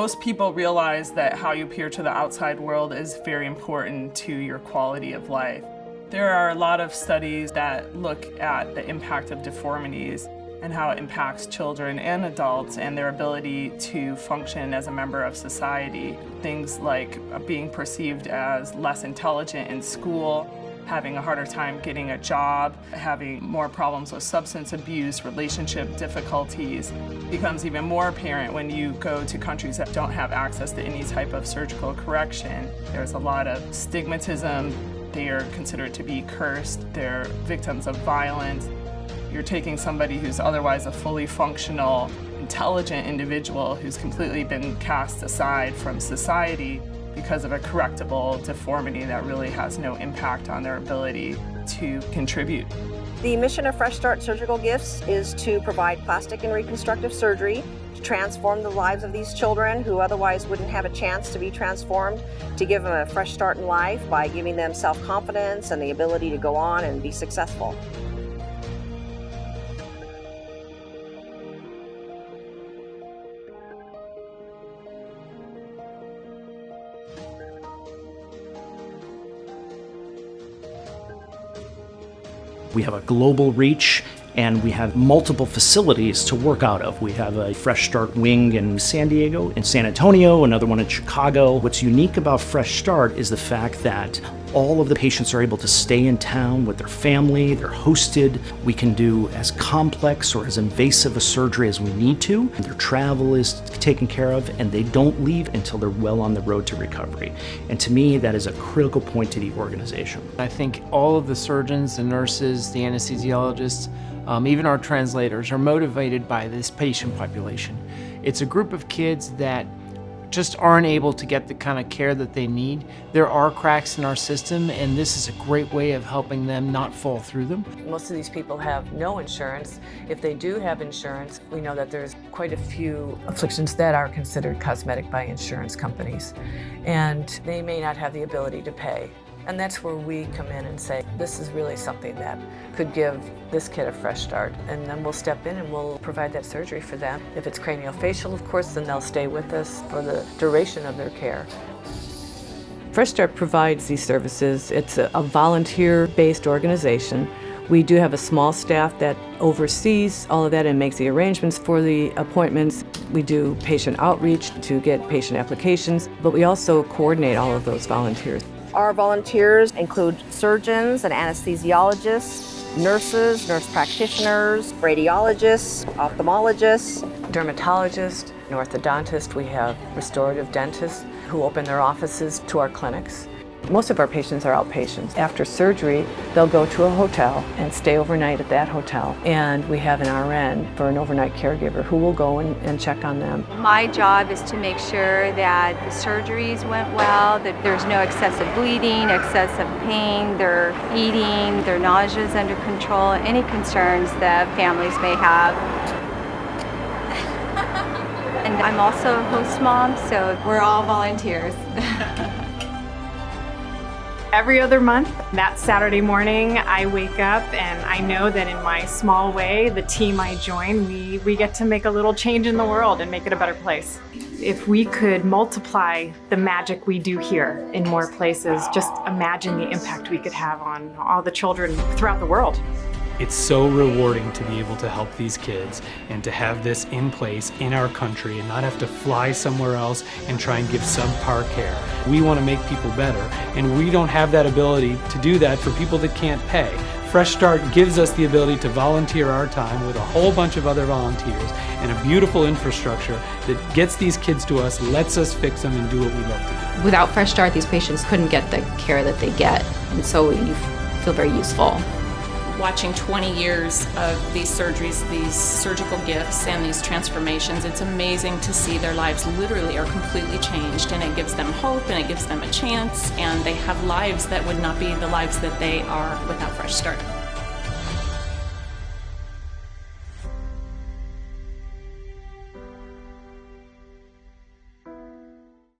Most people realize that how you appear to the outside world is very important to your quality of life. There are a lot of studies that look at the impact of deformities and how it impacts children and adults and their ability to function as a member of society. Things like being perceived as less intelligent in school, having a harder time getting a job, having more problems with substance abuse, relationship difficulties, becomes even more apparent when you go to countries that don't have access to any type of surgical correction. There's a lot of stigmatism. They are considered to be cursed. They're victims of violence. You're taking somebody who's otherwise a fully functional, intelligent individual who's completely been cast aside from society because of a correctable deformity that really has no impact on their ability to contribute. The mission of Fresh Start Surgical Gifts is to provide plastic and reconstructive surgery to transform the lives of these children who otherwise wouldn't have a chance to be transformed, to give them a fresh start in life by giving them self-confidence and the ability to go on and be successful. We have a global reach, and we have multiple facilities to work out of. We have a Fresh Start wing in San Diego, in San Antonio, another one in Chicago. What's unique about Fresh Start is the fact that all of the patients are able to stay in town with their family, they're hosted. We can do as complex or as invasive a surgery as we need to. Their travel is taken care of, and they don't leave until they're well on the road to recovery. And to me, that is a critical point to the organization. I think all of the surgeons, the nurses, the anesthesiologists, even our translators are motivated by this patient population. It's a group of kids that just aren't able to get the kind of care that they need. There are cracks in our system, and this is a great way of helping them not fall through them. Most of these people have no insurance. If they do have insurance, we know that there's quite a few afflictions that are considered cosmetic by insurance companies, and they may not have the ability to pay. And that's where we come in and say, this is really something that could give this kid a fresh start. And then we'll step in and we'll provide that surgery for them. If it's craniofacial, of course, then they'll stay with us for the duration of their care. Fresh Start provides these services. It's a volunteer-based organization. We do have a small staff that oversees all of that and makes the arrangements for the appointments. We do patient outreach to get patient applications, but we also coordinate all of those volunteers. Our volunteers include surgeons and anesthesiologists, nurses, nurse practitioners, radiologists, ophthalmologists, dermatologists, an orthodontist. We have restorative dentists who open their offices to our clinics. Most of our patients are outpatients. After surgery, they'll go to a hotel and stay overnight at that hotel. And we have an RN for an overnight caregiver who will go and check on them. My job is to make sure that the surgeries went well, that there's no excessive bleeding, excessive pain, they're eating, their nausea is under control, any concerns that families may have. And I'm also a host mom, so we're all volunteers. Every other month, that Saturday morning, I wake up and I know that in my small way, the team I join, we get to make a little change in the world and make it a better place. If we could multiply the magic we do here in more places, just imagine the impact we could have on all the children throughout the world. It's so rewarding to be able to help these kids and to have this in place in our country and not have to fly somewhere else and try and give subpar care. We want to make people better, and we don't have that ability to do that for people that can't pay. Fresh Start gives us the ability to volunteer our time with a whole bunch of other volunteers and a beautiful infrastructure that gets these kids to us, lets us fix them, and do what we love to do. Without Fresh Start, these patients couldn't get the care that they get, and so you feel very useful. Watching 20 years of these surgeries, these surgical gifts, and these transformations, it's amazing to see their lives literally are completely changed, and it gives them hope and it gives them a chance, and they have lives that would not be the lives that they are without Fresh Start.